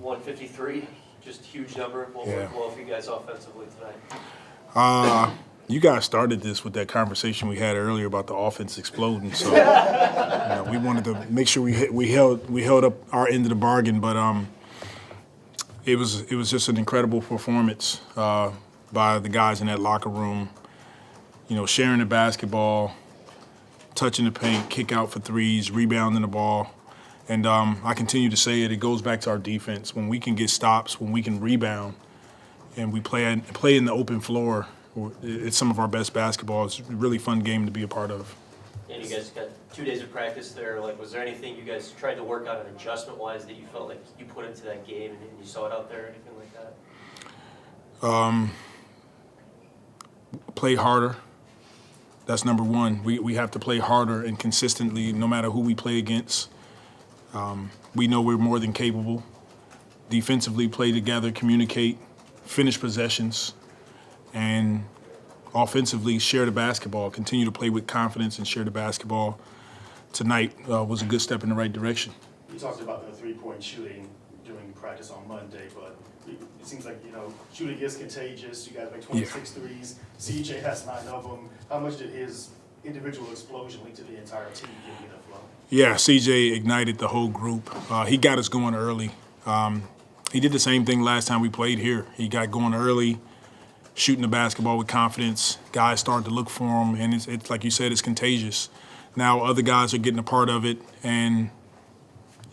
153, just huge number. What worked well for you guys offensively tonight? You guys started this with that conversation we had earlier about the offense exploding. So we wanted to make sure we held up our end of the bargain, but it was just an incredible performance by the guys in that locker room. Sharing the basketball, touching the paint, kick out for threes, rebounding the ball. And I continue to say it goes back to our defense. When we can get stops, when we can rebound, and we play in the open floor, it's some of our best basketball. It's a really fun game to be a part of. And you guys got 2 days of practice there. Was there anything you guys tried to work on adjustment-wise that you felt like you put into that game and you saw it out there or anything like that? Play harder. That's number one. We have to play harder and consistently, no matter who we play against. We know we're more than capable. Defensively, play together, communicate, finish possessions, and offensively, share the basketball. Continue to play with confidence and share the basketball. Tonight was a good step in the right direction. You talked about the three-point shooting during practice on Monday, but it seems like, shooting is contagious. You guys make 26 threes. CJ has 9 of them. How much did his individual explosion lead to the entire team getting the flow? Yeah, CJ ignited the whole group. He got us going early. He did the same thing last time we played here. He got going early, shooting the basketball with confidence. Guys started to look for him, and it's like you said, it's contagious. Now other guys are getting a part of it, and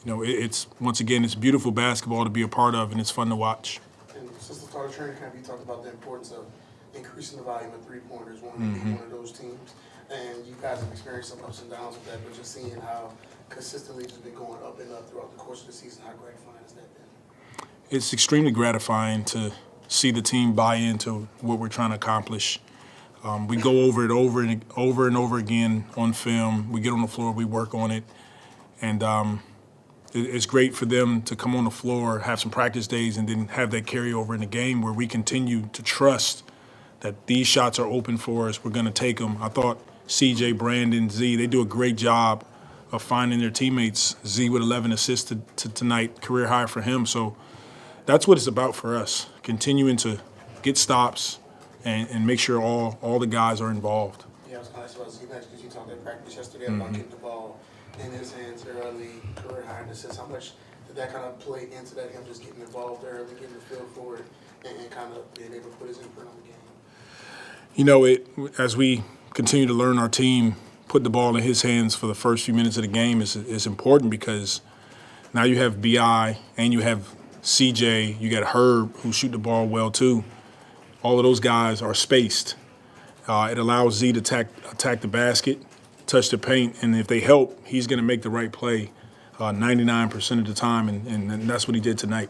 it's once again, it's beautiful basketball to be a part of, and it's fun to watch. And since the start of training camp, you talked about the importance of increasing the volume of three-pointers, wanting to be one of those teams. And you guys have experienced some ups and downs with that, but just seeing how consistently it's been going up and up throughout the course of the season, how gratifying has that been? It's extremely gratifying to see the team buy into what we're trying to accomplish. We go over it over and over again on film. We get on the floor, we work on it, and it's great for them to come on the floor, have some practice days, and then have that carryover in the game where we continue to trust that these shots are open for us. We're going to take them. I thought CJ, Brandon, Z, they do a great job of finding their teammates. Z with 11 assists tonight, career high for him. So that's what it's about for us, continuing to get stops and make sure all the guys are involved. Yeah, I was going to ask about Z next because you talked in practice yesterday about getting the ball in his hands early, career high in assists. How much did that kind of play into that, him just getting involved early, getting the feel for it, and kind of being able to put his imprint on the game? As we continue to learn our team, put the ball in his hands for the first few minutes of the game is important because now you have BI and you have CJ, you got Herb who shoot the ball well too. All of those guys are spaced. It allows Z to attack the basket, touch the paint, and if they help, he's going to make the right play 99% of the time, and that's what he did tonight.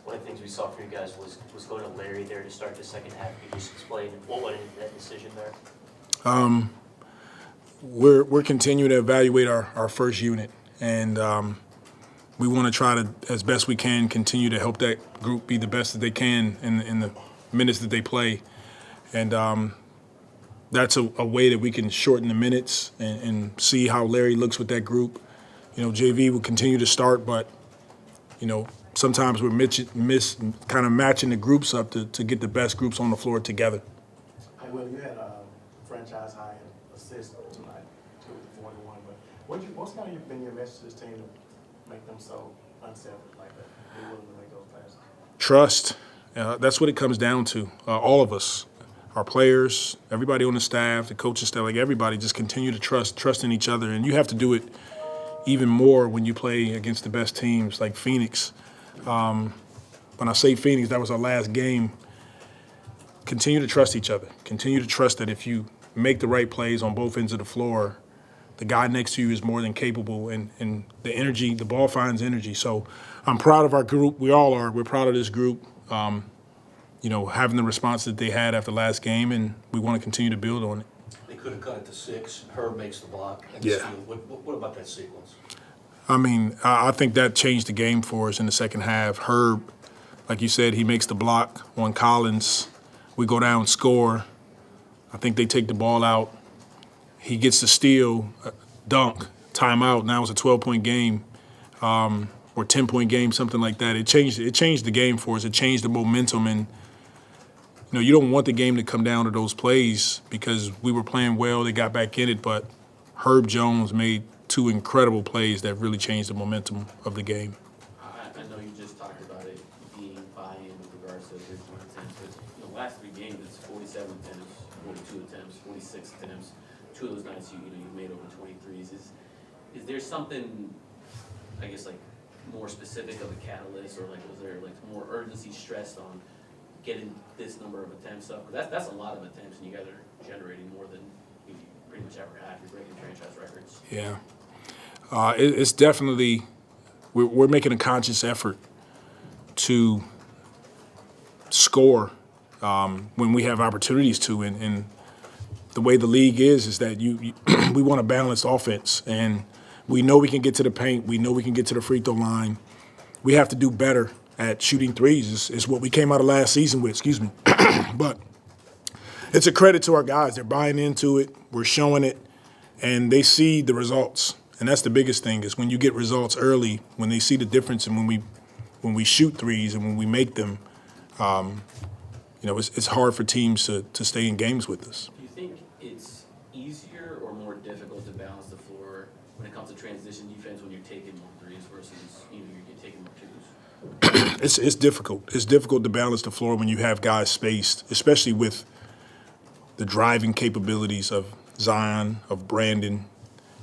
One of the things we saw for you guys was going to Larry there to start the second half. Can you just explain what went into that decision there? We're continuing to evaluate our first unit, and we want to try to, as best we can, continue to help that group be the best that they can in the minutes that they play. And that's a way that we can shorten the minutes and see how Larry looks with that group. JV will continue to start, but, sometimes we're kind of matching the groups up to get the best groups on the floor together. Hey, Will, you had a franchise high in assists tonight, 2 of 41. But what's kind of been your message to this team to make them so unselfish like that, be willing to make those passes? Trust. That's what it comes down to. All of us, our players, everybody on the staff, the coaching staff, everybody just continue to trust in each other. And you have to do it even more when you play against the best teams like Phoenix. When I say Phoenix, that was our last game. Continue to trust each other. Continue to trust that if you make the right plays on both ends of the floor, the guy next to you is more than capable, and the energy, the ball finds energy. So I'm proud of our group. We all are. We're proud of this group, having the response that they had after last game, and we want to continue to build on it. They could have cut it to 6. Herb makes the block and Yeah. the steal. What about that sequence? I think that changed the game for us in the second half. Herb, like you said, he makes the block on Collins. We go down, score. I think they take the ball out. He gets the steal, dunk, timeout. Now it's a 12-point game. We're or 10-point game, something like that. It changed the game for us. It changed the momentum, and you don't want the game to come down to those plays because we were playing well. They got back in it, but Herb Jones made 2 incredible plays that really changed the momentum of the game. I know you just talked about it being buy-in with regards to 3-point attempts, but last 3 games it's 47 attempts, 42 attempts, 46 attempts. 2 of those nights you made over 23s. Is there something, I guess, like more specific of a catalyst, or like was there like more urgency stressed on getting this number of attempts up? Because that's a lot of attempts, and you guys are generating more than you pretty much ever have. You're breaking franchise records. Yeah. It's definitely, we're making a conscious effort to score when we have opportunities to, and the way the league is that we want a balanced offense, and we know we can get to the paint, we know we can get to the free throw line. We have to do better at shooting threes. Is what we came out of last season with, but it's a credit to our guys. They're buying into it, we're showing it, and they see the results. And that's the biggest thing, is when you get results early, when they see the difference in when we shoot threes and when we make them, it's hard for teams to stay in games with us. Do you think it's easier or more difficult to balance the floor when it comes to transition defense when you're taking more threes versus you're taking more twos? It's difficult. It's difficult to balance the floor when you have guys spaced, especially with the driving capabilities of Zion, of Brandon.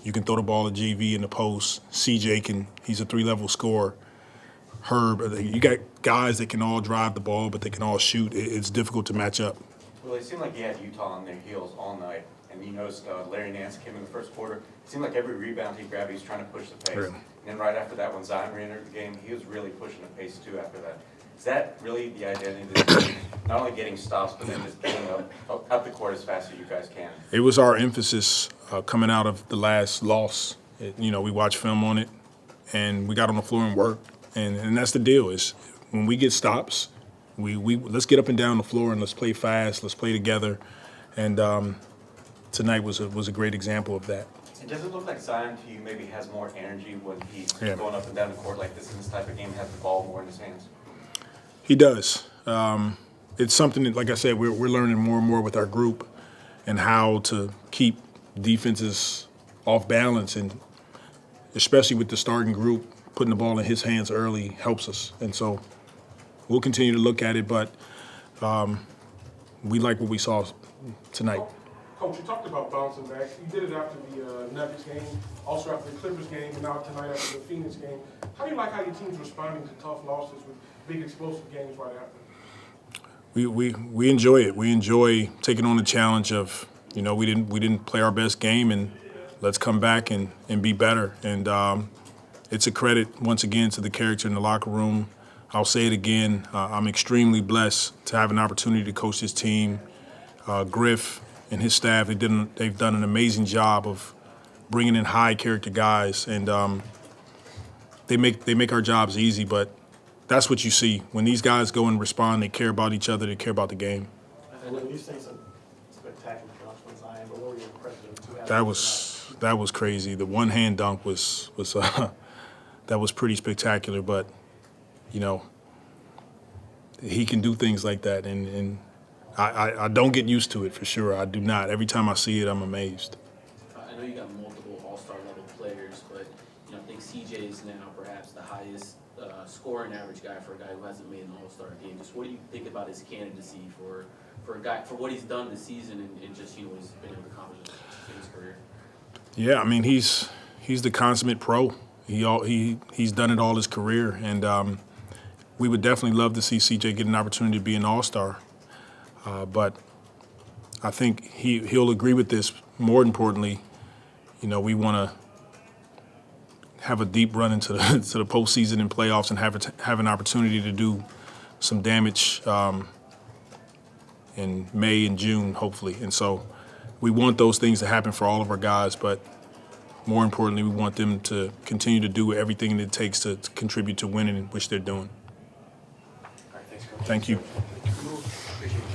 You can throw the ball to GV in the post. CJ he's a 3-level scorer. Herb, you got guys that can all drive the ball, but they can all shoot. It's difficult to match up. Well, it seemed like you had Utah on their heels all night, and you noticed Larry Nance came in the first quarter. It seemed like every rebound he grabbed, he was trying to push the pace. Really? And then right after that, when Zion re-entered the game, he was really pushing the pace too after that. Is that really the identity of the team? Not only getting stops, but then just getting up the court as fast as you guys can? It was our emphasis coming out of the last loss. We watched film on it, and we got on the floor and worked. And that's the deal, is when we get stops, we let's get up and down the floor and let's play fast, let's play together. And tonight was a great example of that. And does it look like Zion to you maybe has more energy when he's going up and down the court like this in this type of game, has the ball more in his hands? He does. It's something that, like I said, we're learning more and more with our group and how to keep defenses off balance, and especially with the starting group, putting the ball in his hands early helps us. And so we'll continue to look at it, but we like what we saw tonight. Coach, you talked about bouncing back. You did it after the Nuggets game, also after the Clippers game, and now tonight after the Phoenix game. How do you like how your team's responding to tough losses with big explosive games right after? We enjoy it. We enjoy taking on the challenge of, we didn't play our best game, and let's come back and be better. And it's a credit once again to the character in the locker room. I'll say it again. I'm extremely blessed to have an opportunity to coach this team. Griff and his staff, they've done an amazing job of bringing in high character guys, and they make our jobs easy. But that's what you see when these guys go and respond. They care about each other. They care about the game. And when you say some spectacular dunks with Zion, but what were your impressions? That was crazy. The one-hand dunk was that was pretty spectacular. But he can do things like that, and I don't get used to it for sure. I do not. Every time I see it, I'm amazed. I know you got multiple all-star level players, but I think CJ is now perhaps the highest scoring average guy for a guy who hasn't made an all-star game. Just what do you think about his candidacy for a guy, for what he's done this season and just what he's been able to accomplish in his career? Yeah, I mean he's the consummate pro. He's done it all his career, and we would definitely love to see CJ get an opportunity to be an all-star. But I think he'll agree with this. More importantly, we want to have a deep run into the postseason and playoffs and have an opportunity to do some damage in May and June, hopefully. And so we want those things to happen for all of our guys, but more importantly, we want them to continue to do everything it takes to contribute to winning, which they're doing. All right, thanks, Coach. Thank you. Appreciate it.